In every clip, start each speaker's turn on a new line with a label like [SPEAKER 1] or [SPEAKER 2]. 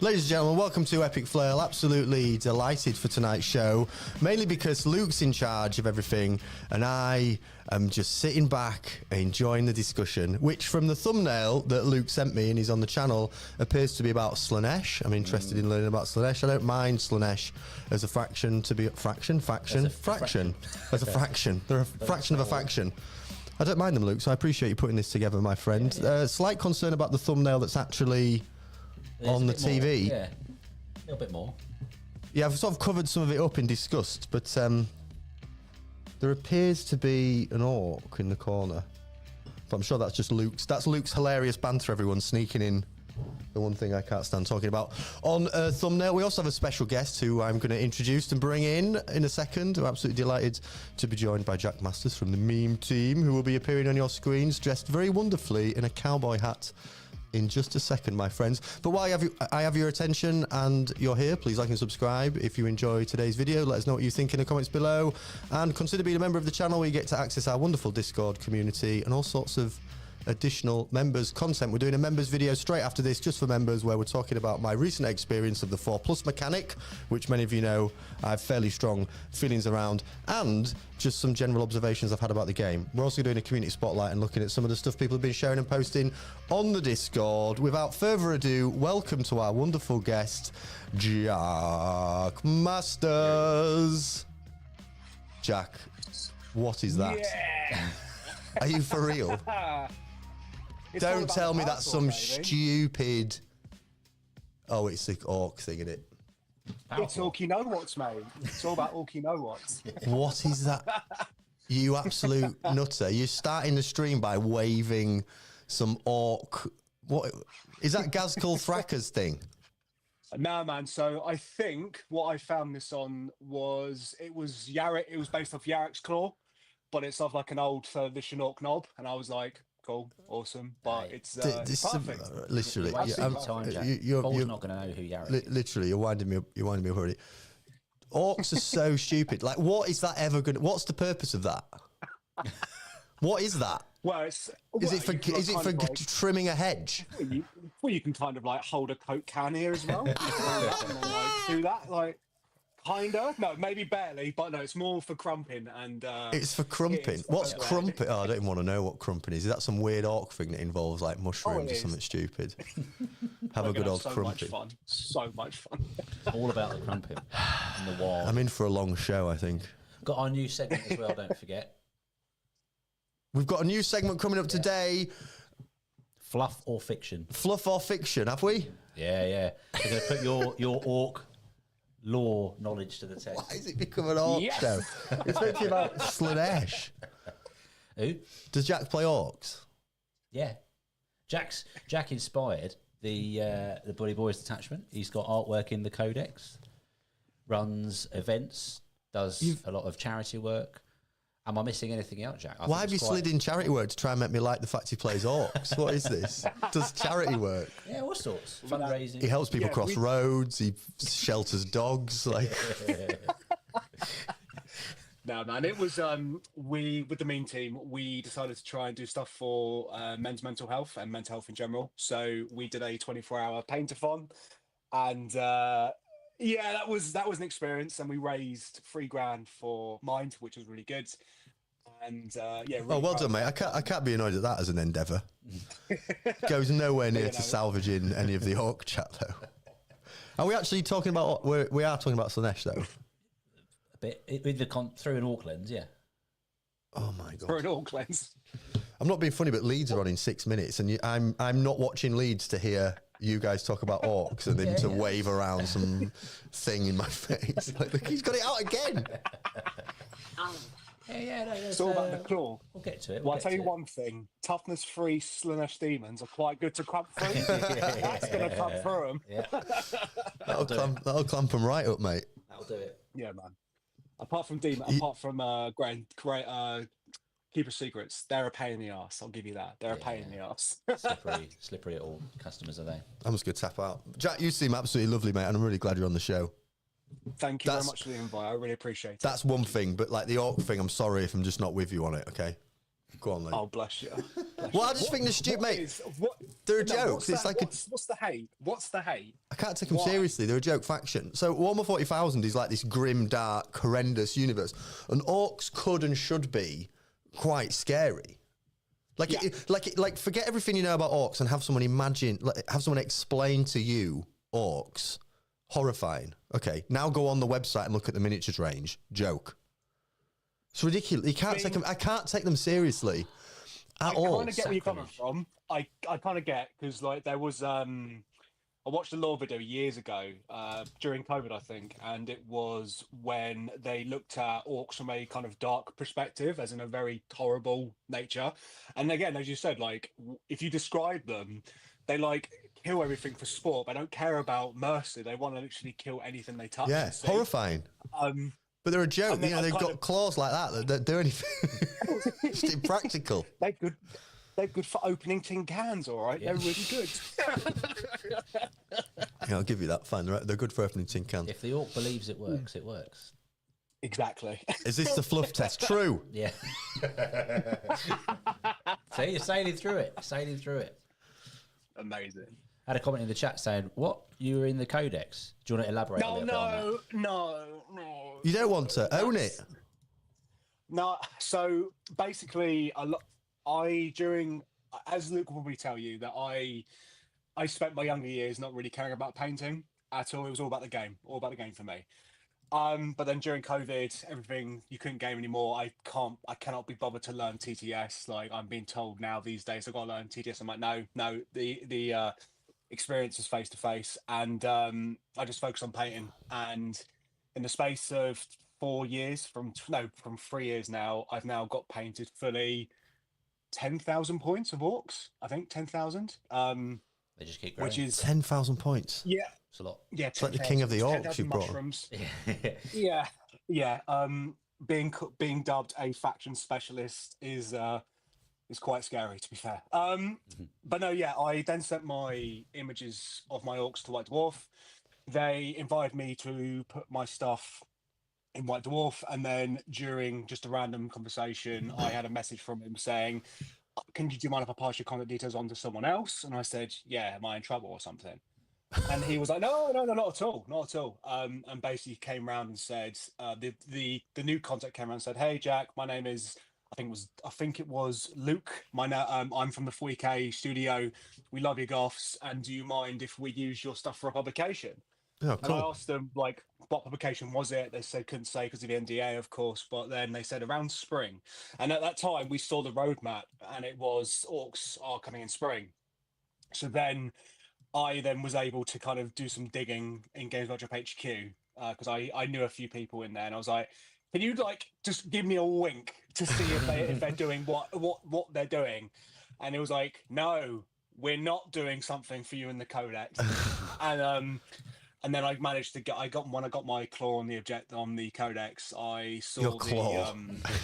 [SPEAKER 1] Ladies and gentlemen, welcome to Epic Flail. Absolutely delighted for tonight's show, mainly because Luke's in charge of everything and I am just sitting back enjoying the discussion, which from the thumbnail that Luke sent me and he's on the channel appears to be about Slaanesh. I'm interested in learning about Slaanesh. I don't mind Slaanesh as a faction to be fraction. They're a fraction of a faction. I don't mind them, Luke, so I appreciate you putting this together, my friend. Slight concern about the thumbnail that's actually on the TV.
[SPEAKER 2] Yeah, a little bit more.
[SPEAKER 1] Yeah, I've sort of covered some of it up in disgust, but there appears to be an orc in the corner. But I'm sure that's just Luke's. That's Luke's hilarious banter, everyone, sneaking in the one thing I can't stand talking about. On thumbnail, we also have a special guest who I'm going to introduce and bring in a second. I'm absolutely delighted to be joined by Jack Masters from the meme team, who will be appearing on your screens dressed very wonderfully in a cowboy hat in just a second, my friends. But while I have your attention and you're here, please like and subscribe. If you enjoy today's video, let us know what you think in the comments below. And consider being a member of the channel where you get to access our wonderful Discord community and all sorts of additional members content. We're doing a members video straight after this just for members where we're talking about my recent experience of the 4+ mechanic, which many of you know I have fairly strong feelings around, and just some general observations I've had about the game. We're also doing a community spotlight and looking at some of the stuff people have been sharing and posting on the Discord. Without further ado, welcome to our wonderful guest, Jack Masters. Jack, what is that?
[SPEAKER 3] Yeah.
[SPEAKER 1] Are you for real? Don't tell me that's some stupid... Oh, it's the orc thing, isn't it?
[SPEAKER 3] It's Orky Know What's, mate. It's all about Orky Know What's.
[SPEAKER 1] What is that? You absolute nutter. You're starting the stream by waving some orc... What is that Gazkul Thracker's thing?
[SPEAKER 3] No, man. So I think what I found this on was it was Yarrick. It was based off Yarrick's Claw, but it's off like an old third edition orc knob. And I was like, cool, awesome, but it's perfect.
[SPEAKER 1] Literally,
[SPEAKER 2] you're not going to know who Yarrick is.
[SPEAKER 1] Literally, you're winding me up already. Orcs are so stupid. Like, what is that ever going to... What's the purpose of that? What is that?
[SPEAKER 3] Well,
[SPEAKER 1] is it for
[SPEAKER 3] like,
[SPEAKER 1] trimming a hedge?
[SPEAKER 3] Well, you can kind of like hold a Coke can here as well. And then, like, do that, like, kinda. No, maybe barely, but no, it's more for crumping. And
[SPEAKER 1] it's for crumping. What's crumping? Oh, I don't even want to know what crumping is. Is that some weird orc thing that involves like mushrooms or something stupid? Have a good old crumping.
[SPEAKER 3] So much fun.
[SPEAKER 2] All about the crumping and the wall.
[SPEAKER 1] I'm in for a long show, I think.
[SPEAKER 2] Got our new segment as well, don't forget.
[SPEAKER 1] We've got a new segment coming up today.
[SPEAKER 2] Fluff or fiction?
[SPEAKER 1] Fluff or fiction, have we?
[SPEAKER 2] Yeah. We're going to put your orc lore knowledge to the test.
[SPEAKER 1] Why has it become an orc show? It's meant to be about Slaanesh.
[SPEAKER 2] Who?
[SPEAKER 1] Does Jack play orcs?
[SPEAKER 2] Yeah. Jack inspired the Bully Boys detachment. He's got artwork in the Codex, runs events, does a lot of charity work. Am I missing anything out, Jack?
[SPEAKER 1] Why have you slid in charity work to try and make me like the fact he plays orcs? What is this? Does charity work?
[SPEAKER 2] Yeah, all sorts. Fundraising.
[SPEAKER 1] He helps people cross roads. He shelters dogs. Like.
[SPEAKER 3] No, man. It was we with the meme team. We decided to try and do stuff for men's mental health and mental health in general. So we did a 24-hour paint-a-thon, and yeah, that was an experience. And we raised $3,000 for Mind, which was really good. And yeah, really
[SPEAKER 1] well done, mate. I can't be annoyed at that as an endeavour. Goes nowhere near to salvaging any of the orc chat, though. Are we actually talking about? We are talking about Slaanesh, though.
[SPEAKER 2] A bit with through an orc lens, yeah.
[SPEAKER 1] Oh my god!
[SPEAKER 3] For an orc lens.
[SPEAKER 1] I'm not being funny, but Leeds are on in 6 minutes, and I'm not watching Leeds to hear you guys talk about orcs and then to wave around some thing in my face. Like, look, he's got it out again.
[SPEAKER 2] Yeah, no,
[SPEAKER 3] it's all about the claw.
[SPEAKER 2] We'll get to it.
[SPEAKER 3] Well, I'll tell you one thing. Toughness 3 Slaanesh demons are quite good to crump through. That's going to crump through them.
[SPEAKER 2] Yeah.
[SPEAKER 1] That'll clamp them right up, mate.
[SPEAKER 2] That'll do it.
[SPEAKER 3] Yeah, man. Apart from Keeper Secrets, they're a pain in the arse. I'll give you that. They're a pain in the arse.
[SPEAKER 2] slippery at all customers, are they?
[SPEAKER 1] I'm just going to tap out. Jack, you seem absolutely lovely, mate, and I'm really glad you're on the show.
[SPEAKER 3] Thank you very much for the invite. I really appreciate it.
[SPEAKER 1] That's one thing, but like the orc thing, I'm sorry if I'm just not with you on it, okay? Go on, Lee.
[SPEAKER 3] Oh, bless you.
[SPEAKER 1] Well, I just think they're stupid, mate. They're jokes.
[SPEAKER 3] What's the hate? What's the hate?
[SPEAKER 1] I can't take them
[SPEAKER 3] Why?
[SPEAKER 1] seriously. They're a joke faction. So Warhammer 40,000 is like this grim, dark, horrendous universe, and orcs could and should be quite scary. Like,
[SPEAKER 3] Yeah.
[SPEAKER 1] Forget everything you know about orcs and have someone have someone explain to you orcs. Horrifying. Okay, now go on the website and look at the miniatures range. Joke. It's ridiculous. You can't take them. I can't take them seriously at all.
[SPEAKER 3] I kind of get where you're coming from. I kind of get, because like there was I watched a lore video years ago during COVID, I think, and it was when they looked at orcs from a kind of dark perspective, as in a very horrible nature. And again, as you said, like if you describe them, they like kill everything for sport. They don't care about mercy. They want to literally kill anything they touch.
[SPEAKER 1] Yeah, horrifying. But they're a joke. You know, they've got claws like that don't do anything. Just impractical.
[SPEAKER 3] They're good for opening tin cans, all right?
[SPEAKER 2] Yeah.
[SPEAKER 3] They're really good.
[SPEAKER 1] Yeah, I'll give you that. Fine. They're good for opening tin cans.
[SPEAKER 2] If the orc believes it works, it works.
[SPEAKER 3] Exactly.
[SPEAKER 1] Is this the fluff test? True.
[SPEAKER 2] Yeah. See, you're sailing through it.
[SPEAKER 3] Amazing.
[SPEAKER 2] I had a comment in the chat saying, "What? You were in the codex? Do you want to elaborate a little bit on that?"
[SPEAKER 3] No.
[SPEAKER 1] You don't want to own it.
[SPEAKER 3] No. So basically, as Luke will probably tell you, that I spent my younger years not really caring about painting at all. It was all about the game for me. But then during COVID, everything, you couldn't game anymore. I cannot be bothered to learn TTS. Like I'm being told now these days, I've got to learn TTS. I'm like, no, the experience is face to face, and I just focus on painting. And in the space of 4 years, from 3 years now, I've now got painted fully 10,000 points of orcs. I think 10,000.
[SPEAKER 2] They just keep growing.
[SPEAKER 3] Which is
[SPEAKER 1] 10,000 points.
[SPEAKER 3] yeah.
[SPEAKER 2] It's a lot.
[SPEAKER 3] Yeah,
[SPEAKER 1] It's like the king of the orcs
[SPEAKER 3] 10,000
[SPEAKER 1] you brought.
[SPEAKER 3] mushrooms. Yeah. Being dubbed a faction specialist is quite scary, to be fair. But no, yeah, I then sent my images of my orcs to White Dwarf. They invited me to put my stuff in White Dwarf, and then during just a random conversation, I had a message from him saying, do you mind if I pass your contact details on to someone else? And I said, yeah, am I in trouble or something? And he was like, no, not at all. And basically came around and said, the new contact came around and said, hey, Jack, my name is, I think it was Luke. I'm from the 40K studio. We love your goths. And do you mind if we use your stuff for a publication?
[SPEAKER 1] Oh,
[SPEAKER 3] And I
[SPEAKER 1] cool.
[SPEAKER 3] asked them, like, what publication was it? They said couldn't say because of the NDA, of course. But then they said around spring. And at that time, we saw the roadmap, and it was orcs are coming in spring. So then I was able to kind of do some digging in Games Workshop HQ, because I knew a few people in there, and I was like, can you like just give me a wink to see if they're doing what they're doing? And it was like, no, we're not doing something for you in the codex. And then I managed to get when I got my claw on the codex, I saw
[SPEAKER 1] Your claw.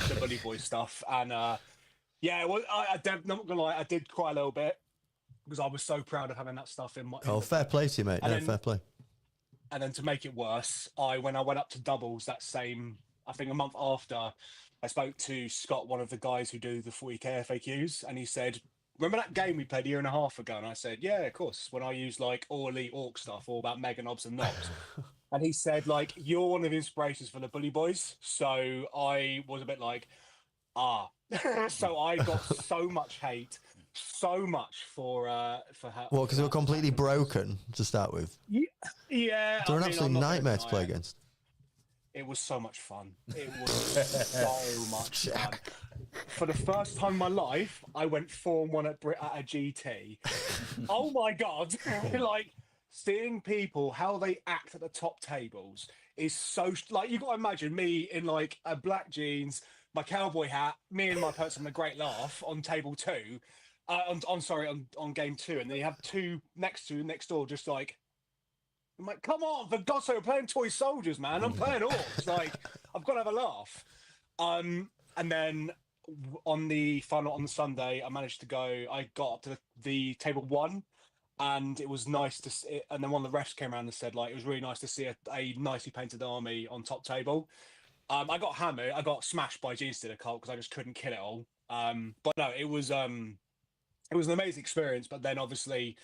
[SPEAKER 3] the Bully Boy stuff, and yeah, well, I'm not gonna lie, I did cry a little bit because I was so proud of having that stuff in my.
[SPEAKER 1] Oh, fair play to you, mate.
[SPEAKER 3] And
[SPEAKER 1] No,
[SPEAKER 3] then-
[SPEAKER 1] fair play.
[SPEAKER 3] And then to make it worse, when I went up to doubles that same, I think a month after, I spoke to Scott, one of the guys who do the 40K FAQs, and he said, remember that game we played a year and a half ago? And I said, yeah, of course, when I used like all elite orc stuff, all about mega knobs and knobs. And he said, like, you're one of the inspirations for the Bully Boys. So I was a bit like, so I got so much hate, so much for her.
[SPEAKER 1] Well, because they were completely broken to start with.
[SPEAKER 3] Yeah.
[SPEAKER 1] They're an
[SPEAKER 3] I mean,
[SPEAKER 1] absolute
[SPEAKER 3] I'm not gonna
[SPEAKER 1] nightmare to
[SPEAKER 3] deny
[SPEAKER 1] play
[SPEAKER 3] it.
[SPEAKER 1] against.
[SPEAKER 3] It was so much fun. It was so much fun. For the first time in my life, I went 4-1 at a GT. Oh my God. Like, seeing people, how they act at the top tables is so... Like, you got to imagine me in, like, a black jeans, my cowboy hat, me and my person having a great laugh on table 2. On game 2. And then you have two next door, just like... I'm like, come on, for God's sake, we're playing toy soldiers, man. I'm playing orcs. Like, I've got to have a laugh. And then on the Sunday, I got up to the table 1, and it was nice to see. And then one of the refs came around and said, like, it was really nice to see a nicely painted army on top table. I got hammered. I got smashed by Gene Stealer Cult because I just couldn't kill it all. But no, it was an amazing experience. But then obviously,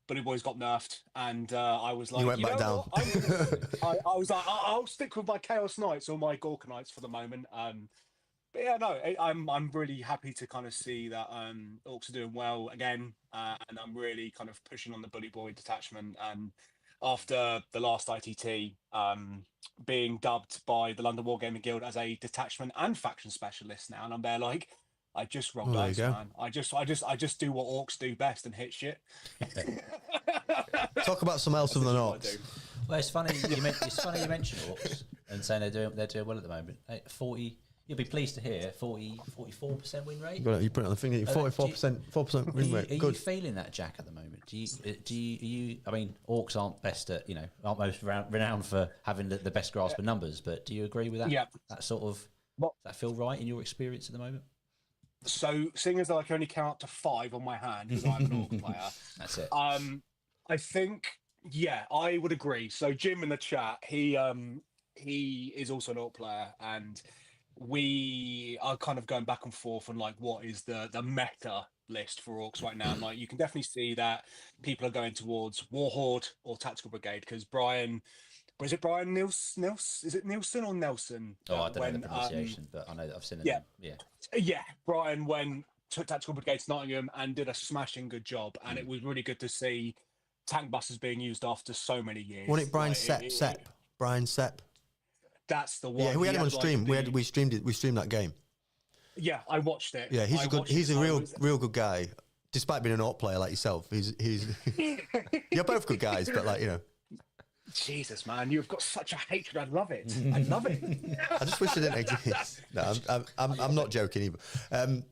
[SPEAKER 3] Bully Boys got nerfed, and I was like,
[SPEAKER 1] You went back down.
[SPEAKER 3] what? I was like, I'll stick with my Chaos Knights or my Gorka Knights for the moment. But yeah, no, I'm really happy to kind of see that Orcs are doing well again, and I'm really kind of pushing on the Bully Boy detachment. And after the last ITT, being dubbed by the London Wargaming Guild as a detachment and faction specialist now, and I'm there like, I just roll
[SPEAKER 1] there you
[SPEAKER 3] dice,
[SPEAKER 1] go.
[SPEAKER 3] man. I just do what Orcs do best and hit shit.
[SPEAKER 1] Talk about some else other than
[SPEAKER 3] That's what I
[SPEAKER 1] Orcs.
[SPEAKER 3] do.
[SPEAKER 2] Well, it's funny you mention Orcs and saying they're doing well at the moment. 40. You'll be pleased to hear 44% win rate.
[SPEAKER 1] You put it on the finger. 4% win rate.
[SPEAKER 2] Are
[SPEAKER 1] Good.
[SPEAKER 2] you feeling that, Jack, at the moment? Do you? I mean, Orcs aren't best at aren't most renowned for having the best grasp of numbers. But do you agree with that?
[SPEAKER 3] Yeah.
[SPEAKER 2] That sort of.
[SPEAKER 3] Well,
[SPEAKER 2] does that feel right in your experience at the moment?
[SPEAKER 3] So, seeing as though I can only count up to 5 on my hand because I'm an Orc player,
[SPEAKER 2] That's it.
[SPEAKER 3] I think, yeah, I would agree. So, Jim in the chat, he is also an Orc player, and we are kind of going back and forth on like what is the meta list for Orcs right now. And like you can definitely see that people are going towards Warhorde or Tactical Brigade because Brian. Was it Brian Nilsson? Is it Nilsson or Nelson?
[SPEAKER 2] Oh, I don't know the pronunciation, but I know that I've seen it.
[SPEAKER 3] Yeah. Yeah. Brian took Tactical Brigade to Nottingham and did a smashing good job. And it was really good to see tank buses being used after so many years.
[SPEAKER 1] Wasn't it Brian Sepp? Brian Sepp.
[SPEAKER 3] That's the one.
[SPEAKER 1] Yeah, we had him on
[SPEAKER 3] like,
[SPEAKER 1] stream. We streamed it. We streamed that game.
[SPEAKER 3] Yeah, I watched it.
[SPEAKER 1] Yeah, he's a real good guy. Despite being an Orc player like yourself, he's you're both good guys, but like
[SPEAKER 3] Jesus, man, you've got such a hatred. I love it. I love it.
[SPEAKER 1] I just wish it didn't exist. No, I'm not joking either.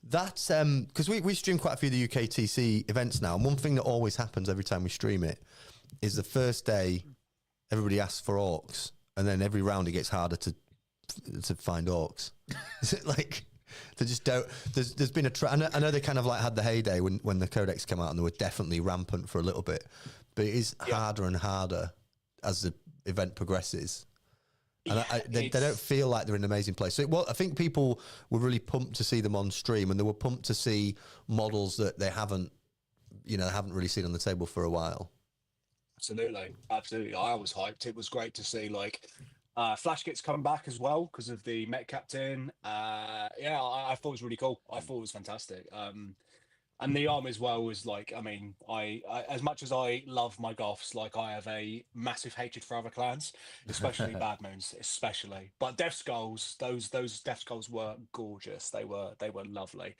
[SPEAKER 1] That's because we stream quite a few of the UKTC events now, and one thing that always happens every time we stream it is the first day everybody asks for Orcs, and then every round it gets harder to find Orcs. Like they just don't. There's been I know they kind of like had the heyday when the codex came out, and they were definitely rampant for a little bit, but it is harder and harder as the event progresses. And they don't feel like they're in an amazing place. So I think people were really pumped to see them on stream, and they were pumped to see models that they haven't really seen on the table for a while.
[SPEAKER 3] Absolutely. I was hyped. It was great to see like Flash Kits come back as well because of the Met Captain. I thought it was really cool. I thought it was fantastic. And the arm as well was like, I mean, I as much as I love my Goths, like I have a massive hatred for other clans, especially Bad Moons, especially. But Death Skulls, those Death Skulls were gorgeous. They were lovely.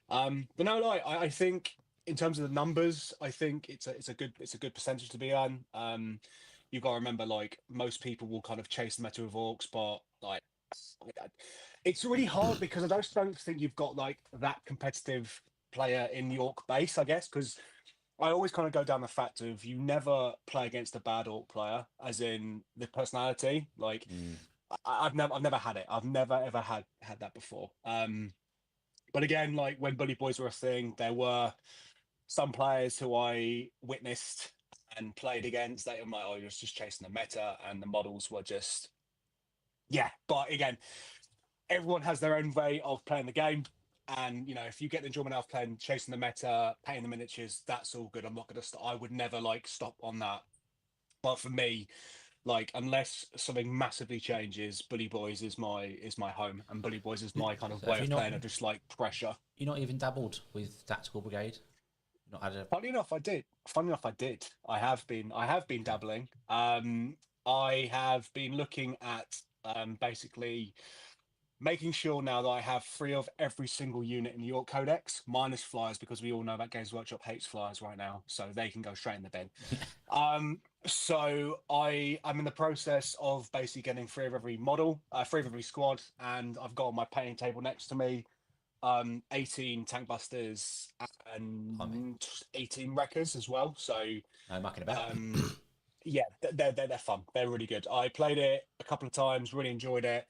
[SPEAKER 3] But no, like I think in terms of the numbers, I think it's a good percentage to be on. You've got to remember, like most people will kind of chase the meta of Orcs, but like it's really hard because I just don't think you've got like that competitive player in the Orc base, I guess, because I always kind of go down the fact of you never play against a bad Orc player, as in the personality. Like I've never had it. I've never ever had that before. But again, like when Bully Boys were a thing, there were some players who I witnessed and played against. They were like, oh, you're just chasing the meta, and the models were just But again, everyone has their own way of playing the game. And if you get the enjoyment out of chasing the meta, paying the miniatures, that's all good. I'm not going to. I would never like stop on that. But for me, like unless something massively changes, Bully Boys is my home, and Bully Boys is my kind of way of playing. I just like pressure.
[SPEAKER 2] You're not even dabbled with Tactical Brigade. Not had a...
[SPEAKER 3] Funny enough, I did. I have been dabbling. I have been looking at basically making sure now that I have 3 of every single unit in the York Codex, minus flyers, because we all know that Games Workshop hates flyers right now, so they can go straight in the bin. So I'm in the process of basically getting 3 of every model, 3 of every squad, and I've got on my painting table next to me 18 tank busters and 18 wreckers as well. So
[SPEAKER 2] no mucking about.
[SPEAKER 3] Yeah, they're fun. They're really good. I played it a couple of times, really enjoyed it.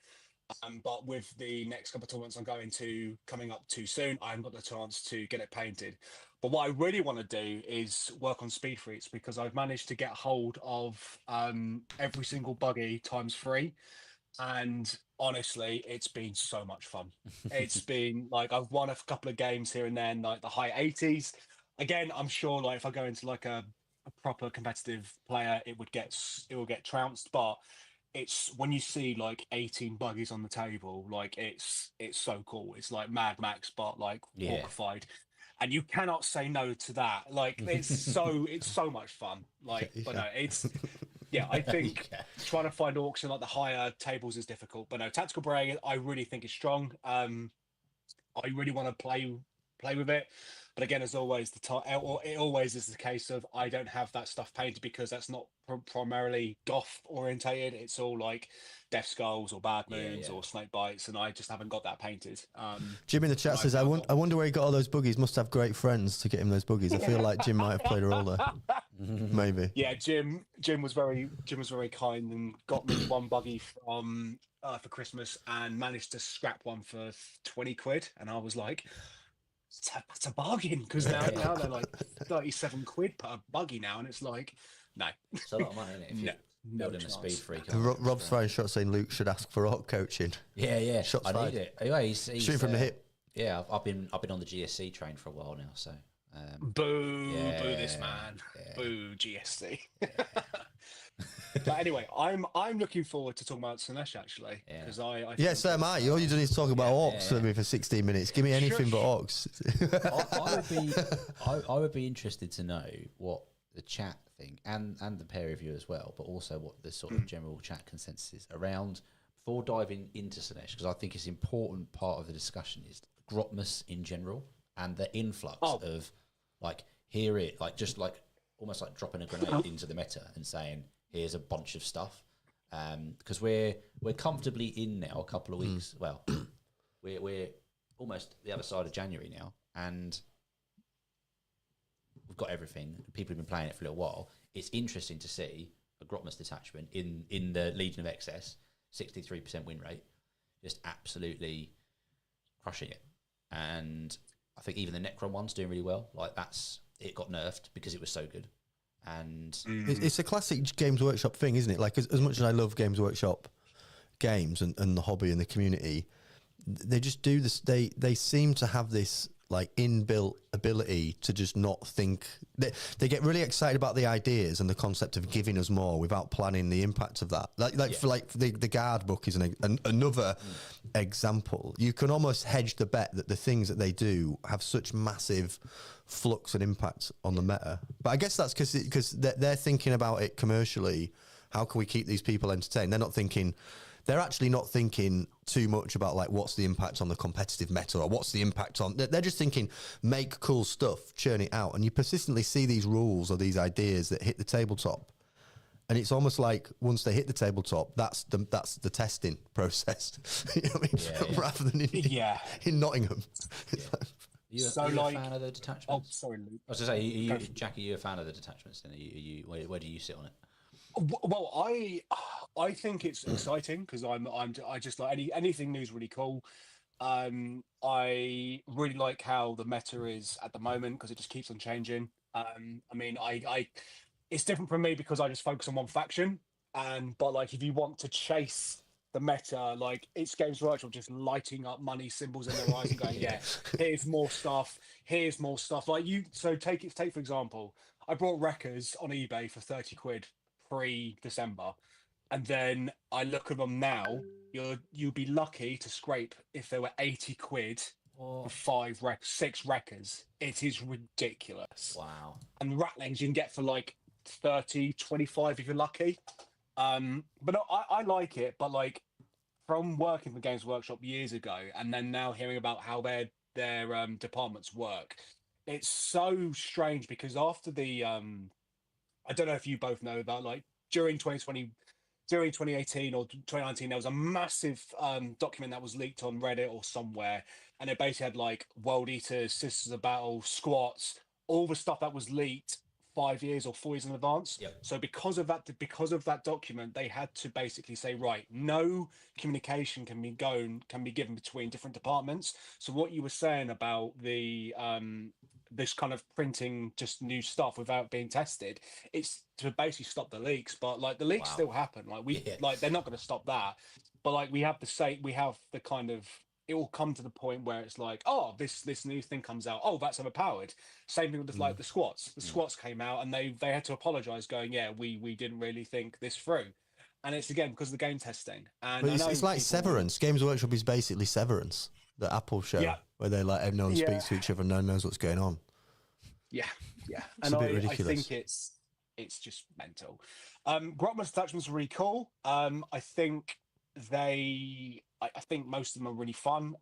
[SPEAKER 3] But with the next couple of tournaments I'm going to coming up too soon, I haven't got the chance to get it painted. But what I really want to do is work on speed freaks, because I've managed to get hold of every single buggy ×3. And honestly, it's been so much fun. It's been like I've won a couple of games here and then, like the high 80s. again, I'm sure like if I go into like a proper competitive player, it will get trounced. But it's when you see like 18 buggies on the table, like it's so cool. It's like Mad Max, but like
[SPEAKER 2] Yeah.
[SPEAKER 3] orcified, and you cannot say no to that. Like it's so much fun. Like, but no, it's yeah. I think
[SPEAKER 2] Yeah.
[SPEAKER 3] trying to find orcs in like the higher tables is difficult. But no, tactical braying, I really think is strong. I really want to play with it. But again, as always, it always is the case of I don't have that stuff painted because that's not primarily goth orientated. It's all like Death Skulls or Bad Moons or Snake Bites, and I just haven't got that painted.
[SPEAKER 1] Jim in the chat says, I wonder where he got all those buggies. Must have great friends to get him those buggies. I feel like Jim might have played a role there. Maybe.
[SPEAKER 3] Yeah, Jim was very kind and got me one buggy from for Christmas and managed to scrap one for 20 quid, and I was like, that's a bargain because now they're like 37 quid per buggy now, and it's like, no,
[SPEAKER 2] It's a lot of money, isn't it? If you're building a speed freak.
[SPEAKER 1] Rob's firing shots saying Luke should ask for orc coaching.
[SPEAKER 2] Yeah.
[SPEAKER 1] Shots
[SPEAKER 2] I
[SPEAKER 1] fired.
[SPEAKER 2] need it. Anyway, he's
[SPEAKER 1] Shoot from the hip.
[SPEAKER 2] Yeah, I've been on the GSC train for a while now, so.
[SPEAKER 3] Boo this man.
[SPEAKER 2] Yeah.
[SPEAKER 3] Boo GSC. But anyway, I'm looking forward to talking about Slaanesh actually because I
[SPEAKER 1] So am I. All you do is talk about orcs with me for 16 minutes. Give me anything but orcs.
[SPEAKER 2] I would be interested to know what the chat think and the pair of you as well, but also what the sort of general chat consensus is around before diving into Slaanesh, because I think it's an important part of the discussion is Grotmas in general and the influx of like just like almost like dropping a grenade into the meta and saying here's a bunch of stuff, because we're comfortably in now a couple of weeks. Well, we're almost the other side of January now, and we've got everything. People have been playing it for a little while. It's interesting to see a Grotmas detachment in the Legion of Excess, 63% win rate, just absolutely crushing it. And I think even the Necron one's doing really well. Like it got nerfed because it was so good. And
[SPEAKER 1] it's a classic Games Workshop thing, isn't it? Like as much as I love Games Workshop games and the hobby and the community, they just do this. They seem to have this like inbuilt ability to just not think. They get really excited about the ideas and the concept of giving us more without planning the impact of that. For the guard book is another example. You can almost hedge the bet that the things that they do have such massive flux and impact on the meta. But I guess that's because they're thinking about it commercially. How can we keep these people entertained? They're actually not thinking too much about like what's the impact on the competitive meta or what's the impact on. They're just thinking make cool stuff, churn it out, and you persistently see these rules or these ideas that hit the tabletop, and it's almost like once they hit the tabletop, that's the testing process. You know what I mean? Rather than in Nottingham.
[SPEAKER 2] Are you a fan of the detachments?
[SPEAKER 3] Oh, sorry, Luke.
[SPEAKER 2] I was going to say, Jack, are you a fan of the detachments? Then where do you sit on it?
[SPEAKER 3] Well, I think it's exciting because I just like anything new is really cool. I really like how the meta is at the moment because it just keeps on changing. I mean, I it's different from me because I just focus on one faction, but like if you want to chase the meta, like it's Games Workshop just lighting up money symbols in their eyes and going, here's more stuff. Like take for example, I brought Wreckers on eBay for 30 quid pre-December, and then I look at them now. You'd be lucky to scrape if there were 80 quid for 6 Wreckers. It is ridiculous.
[SPEAKER 2] Wow.
[SPEAKER 3] And Ratlings you can get for like 30, 25 if you're lucky. But no, I like it, but like from working for Games Workshop years ago and then now hearing about how their departments work, it's so strange because after the I don't know if you both know about like during 2018 or 2019, there was a massive document that was leaked on Reddit or somewhere, and it basically had like World Eaters, Sisters of Battle, Squats, all the stuff that was leaked 5 years or 4 years in advance.
[SPEAKER 2] Yep.
[SPEAKER 3] So because of that document, they had to basically say, right, no communication can be given between different departments. So what you were saying about the this kind of printing just new stuff without being tested, it's to basically stop the leaks. But like the leaks still happen. Like like they're not going to stop that. But like we have the kind of it will come to the point where it's like, oh, this new thing comes out. Oh, that's overpowered. Same thing with like the squats. The squats came out and they had to apologize, going, yeah, we didn't really think this through. And it's again because of the game testing. And
[SPEAKER 1] But it's like Severance. Games Workshop is basically Severance, the Apple show, where they like no one speaks to each other, no one knows what's going on.
[SPEAKER 3] Yeah.
[SPEAKER 1] It's
[SPEAKER 3] And
[SPEAKER 1] a bit
[SPEAKER 3] I
[SPEAKER 1] ridiculous.
[SPEAKER 3] think it's just mental. Grotman's attachments are really cool. I think I think most of them are really fun.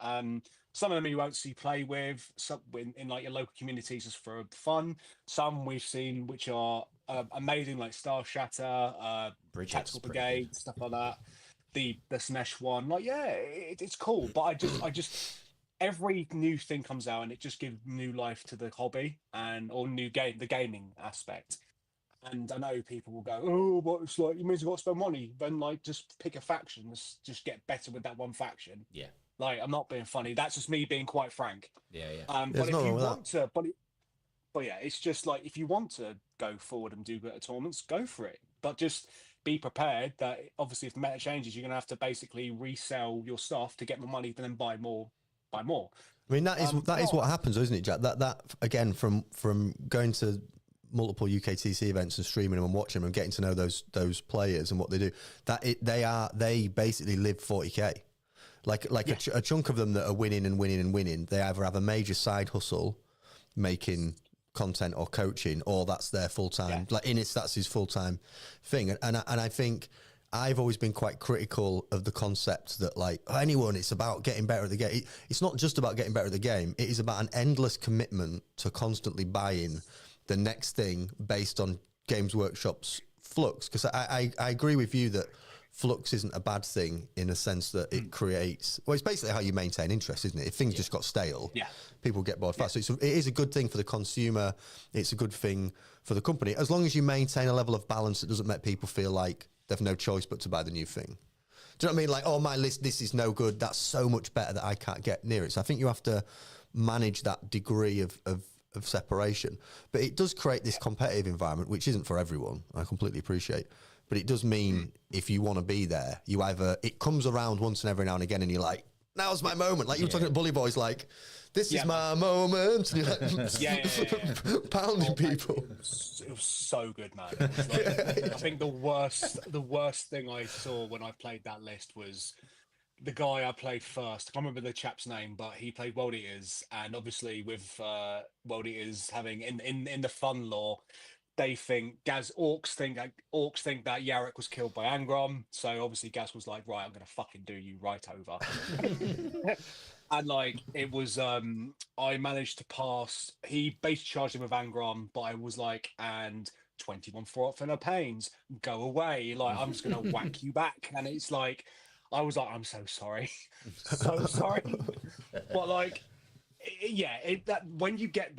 [SPEAKER 3] Some of them you won't see play with, some in like your local communities just for fun. Some we've seen which are amazing, like Star Shatter, Tactical Brigade, stuff like that. The Slaanesh one, like it's cool. But I just every new thing comes out and it just gives new life to the hobby or the gaming aspect. And I know people will go, oh, but it's like, you mean you've got to spend money. Then, like, just pick a faction. Just get better with that one faction.
[SPEAKER 2] Yeah.
[SPEAKER 3] Like, I'm not being funny. That's just me being quite frank.
[SPEAKER 2] Yeah.
[SPEAKER 3] But if you want to, but yeah, it's just like, if you want to go forward and do better tournaments, go for it. But just be prepared that, obviously, if the meta changes, you're going to have to basically resell your stuff to get more money, then buy more. I
[SPEAKER 1] mean, that is what happens, isn't it, Jack? That again, from going to multiple UKTC events and streaming them and watching them and getting to know those players and what they do, they basically live 40k. Like a chunk of them that are winning, they either have a major side hustle making content or coaching, or that's their full-time, like Innis, that's his full-time thing. And I think I've always been quite critical of the concept that, like, it's about getting better at the game. It's not just about getting better at the game. It is about an endless commitment to constantly buying the next thing based on Games Workshop's flux. Because I agree with you that flux isn't a bad thing in a sense that it creates, well, it's basically how you maintain interest, isn't it? If things just got stale, people get bored fast. So it is a good thing for the consumer. It's a good thing for the company, as long as you maintain a level of balance that doesn't make people feel like they've no choice but to buy the new thing. Do you know what I mean? Like, oh, my list, this is no good. That's so much better that I can't get near it. So I think you have to manage that degree of separation. But it does create this competitive environment, which isn't for everyone. I completely appreciate. But it does mean if you want to be there, it comes around once and every now and again, and you're like, now's my moment. Like you were talking to Bully Boys, like, this is my moment. And you're like, pounding people.
[SPEAKER 3] It was so good, man. It was like, I think the worst thing I saw when I played that list was the guy I played first. I can't remember the chap's name, but he played World Eaters, and obviously with World Eaters having in the fun lore, they think orcs think that Yarrick was killed by Angron. So obviously Gaz was like, right, I'm gonna fucking do you right over. And like it was I managed to pass, he basically charged him with Angron, but I was like, and 21 for no pains, go away, like I'm just gonna whack you back. And it's like, I was like, I'm so sorry. So sorry. But like, when you get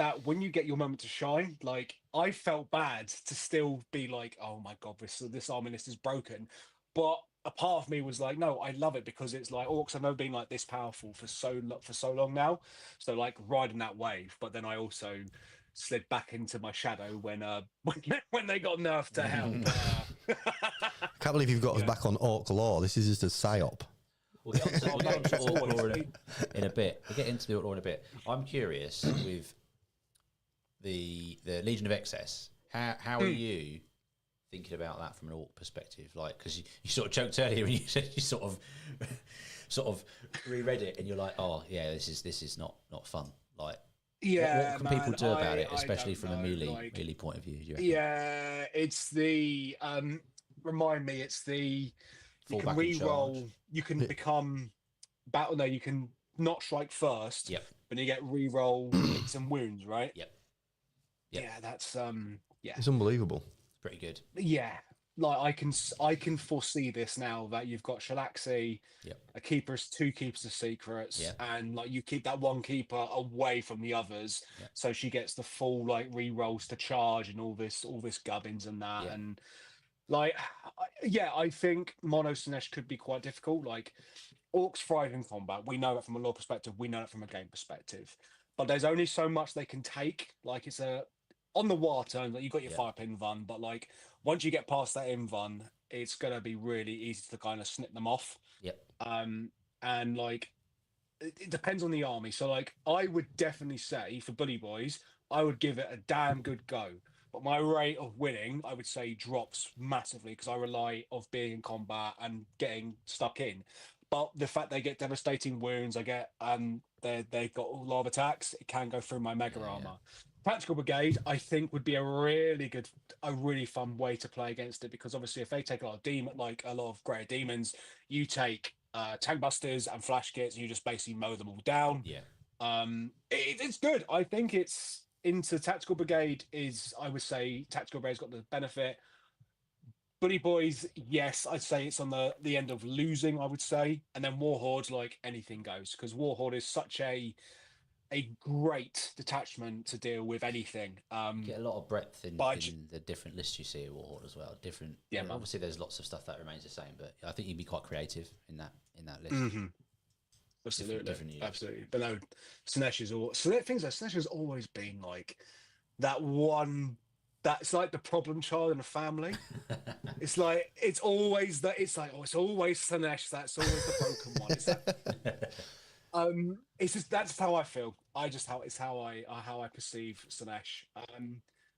[SPEAKER 3] your moment to shine, like I felt bad to still be like, oh my god, this army list is broken. But a part of me was like, no, I love it because it's like orcs have never been like this powerful for so long now. So like riding that wave. But then I also slid back into my shadow when they got nerfed to hell.
[SPEAKER 1] Can't believe you've got us back on orc lore. This is just a psyop.
[SPEAKER 2] We'll get into orc lore in a bit. We'll get into the orc lore in a bit. I'm curious with the Legion of Excess. How are you thinking about that from an orc perspective? Like, because you sort of joked earlier and you said you sort of reread it and you're like, oh yeah, this is not fun. Like, what can people do about it, especially from a melee point of view? Do you reckon?
[SPEAKER 3] Yeah, it's the remind me, it's the you can re-roll, you can become battle. No, you can not strike first.
[SPEAKER 2] Yep.
[SPEAKER 3] But you get re-roll hits and wounds, right?
[SPEAKER 2] Yep.
[SPEAKER 3] Yeah, that's
[SPEAKER 1] it's unbelievable.
[SPEAKER 2] It's pretty good.
[SPEAKER 3] Yeah, like I can foresee this now that you've got Shalaxi, two keepers of secrets, and like you keep that one keeper away from the others, so she gets the full like re-rolls to charge and all this gubbins and that, and like I think mono Slaanesh could be quite difficult. Like orcs thrive in combat. We know that from a lore perspective. We know it from a game perspective. But there's only so much they can take. Like it's on the war turn, like you've got your fire pin Vun, but like once you get past that Invun, it's gonna be really easy to kind of snip them off.
[SPEAKER 2] Yep.
[SPEAKER 3] And like it depends on the army. So like I would definitely say for Bully Boys, I would give it a damn good go. But my rate of winning, I would say, drops massively because I rely of being in combat and getting stuck in. But the fact they get devastating wounds, I get they've got a lot of attacks. It can go through my mega armor. Tactical Brigade, I think, would be a really fun way to play against it because obviously, if they take a lot of greater demons, you take tank busters and flash kits, and you just basically mow them all down.
[SPEAKER 2] Yeah.
[SPEAKER 3] It's good. I think it's into Tactical Brigade I would say Tactical Brigade's got the benefit. Bully Boys, yes, I'd say it's on the end of losing, I would say. And then Warhorde, like anything goes, because Warhorde is such a great detachment to deal with anything.
[SPEAKER 2] Get a lot of breadth in the different lists you see at Warhorde as well. Different, yeah. Obviously, there's lots of stuff that remains the same, but I think you'd be quite creative in that list.
[SPEAKER 3] Mm-hmm. Absolutely, absolutely. But no, Slaanesh has always been like that one. That's like the problem child in a family. It's always Slaanesh. That's always the broken one. It's just that's how I feel. It's how I perceive Slaanesh.